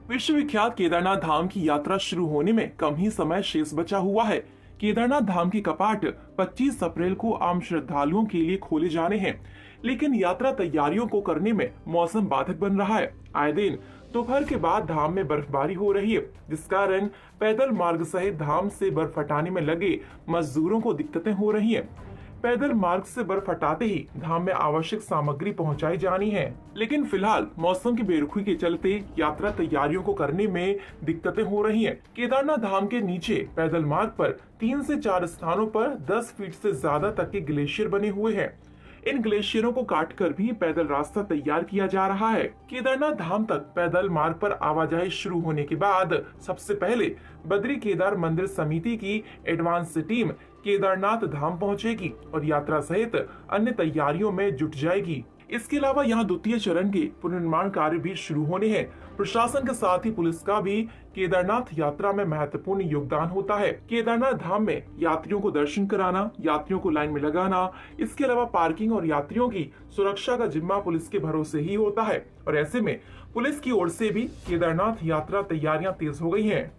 विश्वविख्यात केदारनाथ धाम की यात्रा शुरू होने में कम ही समय शेष बचा हुआ है। केदारनाथ धाम की कपाट 25 अप्रैल को आम श्रद्धालुओं के लिए खोले जाने हैं, लेकिन यात्रा तैयारियों को करने में मौसम बाधक बन रहा है। आए दिन दोपहर के बाद धाम में बर्फबारी हो रही है, जिस कारण पैदल मार्ग सहित धाम से बर्फ हटाने में लगे मजदूरों को दिक्कतें हो रही हैं। पैदल मार्ग से बर्फ हटाते ही धाम में आवश्यक सामग्री पहुंचाई जानी है, लेकिन फिलहाल मौसम की बेरुखी के चलते यात्रा तैयारियों को करने में दिक्कतें हो रही हैं। केदारनाथ धाम के नीचे पैदल मार्ग पर 3 से 4 स्थानों पर 10 फीट से ज्यादा तक के ग्लेशियर बने हुए हैं। इन ग्लेशियरों को काटकर भी पैदल रास्ता तैयार किया जा रहा है। केदारनाथ धाम तक पैदल मार्ग पर आवाजाही शुरू होने के बाद सबसे पहले बद्री केदार मंदिर समिति की एडवांस टीम केदारनाथ धाम पहुंचेगी और यात्रा सहित अन्य तैयारियों में जुट जाएगी। इसके अलावा यहाँ द्वितीय चरण के पुनर्निर्माण कार्य भी शुरू होने हैं। प्रशासन के साथ ही पुलिस का भी केदारनाथ यात्रा में महत्वपूर्ण योगदान होता है। केदारनाथ धाम में यात्रियों को दर्शन कराना, यात्रियों को लाइन में लगाना, इसके अलावा पार्किंग और यात्रियों की सुरक्षा का जिम्मा पुलिस के भरोसे ही होता है और ऐसे में पुलिस की ओर से भी केदारनाथ यात्रा तैयारियां तेज हो गई हैं।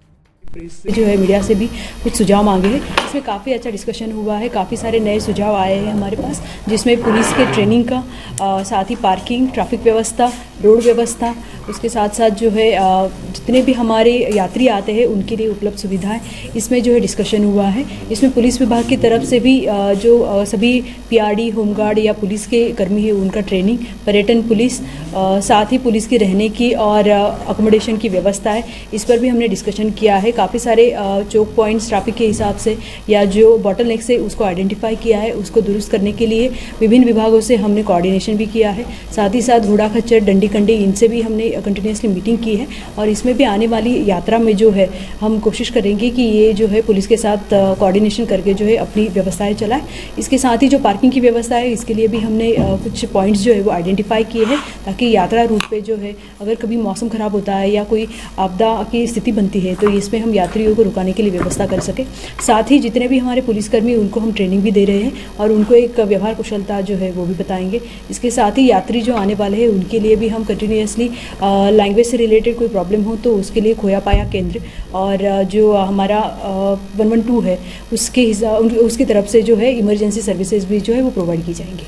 जो है मीडिया से भी कुछ सुझाव मांगे हैं, इसमें काफ़ी अच्छा डिस्कशन हुआ है। काफ़ी सारे नए सुझाव आए हैं हमारे पास, जिसमें पुलिस के ट्रेनिंग का, साथ ही पार्किंग, ट्रैफिक व्यवस्था, रोड व्यवस्था, उसके साथ साथ जो है जितने भी हमारे यात्री आते हैं उनके लिए उपलब्ध सुविधाएं, इसमें जो है डिस्कशन हुआ है। इसमें पुलिस विभाग की तरफ से भी जो सभी पीआरडी, होमगार्ड या पुलिस के कर्मी हैं उनका ट्रेनिंग, पर्यटन पुलिस, साथ ही पुलिस की रहने की और अकोमोडेशन की व्यवस्था है, इस पर भी हमने डिस्कशन किया है। काफ़ी सारे चौक पॉइंट्स ट्रैफिक के हिसाब से या जो बॉटलनेक से उसको आइडेंटिफाई किया है, उसको दुरुस्त करने के लिए विभिन्न विभागों से हमने कोऑर्डिनेशन भी किया है। साथ ही साथ घोड़ा खच्चर, डंडी कंडी, इनसे भी हमने कंटिन्यूसली मीटिंग की है और इसमें भी आने वाली यात्रा में जो है हम कोशिश करेंगे कि ये जो है पुलिस के साथ कोऑर्डिनेशन करके जो है अपनी व्यवस्थाएं चलाएं। इसके साथ ही जो पार्किंग की व्यवस्था है, इसके लिए भी हमने कुछ पॉइंट्स जो है वो आइडेंटिफाई किए हैं, ताकि यात्रा रूट पे जो है अगर कभी मौसम ख़राब होता है या कोई आपदा की स्थिति बनती है तो इसमें हम यात्रियों को रुकाने के लिए व्यवस्था कर सकें। साथ ही जितने भी हमारे पुलिसकर्मी उनको हम ट्रेनिंग भी दे रहे हैं और उनको एक व्यवहार कुशलता जो है वो भी बताएंगे। इसके साथ ही यात्री जो आने वाले हैं उनके लिए भी हम कंटिन्यूसली लैंग्वेज से रिलेटेड कोई प्रॉब्लम हो तो उसके लिए खोया पाया केंद्र और जो हमारा 112 है उसकी तरफ से जो है इमरजेंसी सर्विसेज भी जो है वो प्रोवाइड की जाएंगी।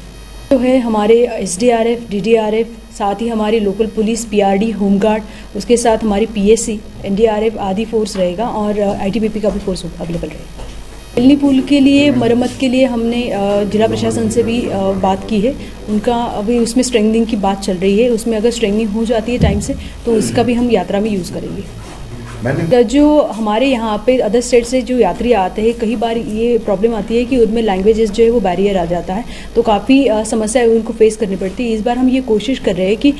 जो है हमारे एसडीआरएफ, डीडीआरएफ, साथ ही हमारी लोकल पुलिस, पीआरडी, होमगार्ड, उसके साथ हमारी पीएससी, एनडीआरएफ आदि फोर्स रहेगा और आईटीबीपी का भी फोर्स अवेलेबल रहेगा। बेलनी पुल के लिए मरम्मत के लिए हमने जिला प्रशासन से भी बात की है। उनका अभी उसमें स्ट्रेंथनिंग की बात चल रही है, उसमें अगर स्ट्रेंथनिंग हो जाती है टाइम से तो उसका भी हम यात्रा में यूज़ करेंगे। जो हमारे यहाँ पे अदर स्टेट से जो यात्री आते हैं, कई बार ये प्रॉब्लम आती है कि उनमें लैंग्वेजेस जो है वो बैरियर आ जाता है, तो काफ़ी समस्या उनको फेस करनी पड़ती है। इस बार हम ये कोशिश कर रहे हैं कि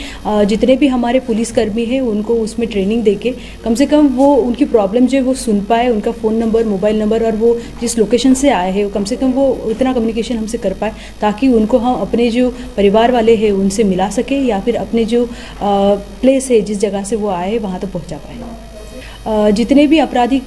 जितने भी हमारे पुलिसकर्मी हैं उनको उसमें ट्रेनिंग देके कम से कम वो उनकी प्रॉब्लम जो है वो सुन पाए, उनका फ़ोन नंबर, मोबाइल नंबर और वो जिस लोकेशन से आए हैं कम से कम वो इतना कम्युनिकेशन हमसे कर पाए, ताकि उनको हम अपने जो परिवार वाले हैं उनसे मिला सके या फिर अपने जो प्लेस है जिस जगह से वो आए वहाँ तक पहुँचा पाए। जितने भी आपराधिक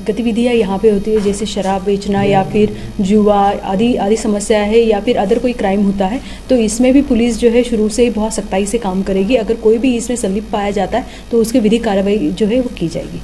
गतिविधियाँ यहाँ पे होती है, जैसे शराब बेचना या फिर जुआ आदि समस्या है या फिर अदर कोई क्राइम होता है, तो इसमें भी पुलिस जो है शुरू से ही बहुत सख्ताई से काम करेगी। अगर कोई भी इसमें संलिप्त पाया जाता है तो उसकी विधिक कार्रवाई जो है वो की जाएगी।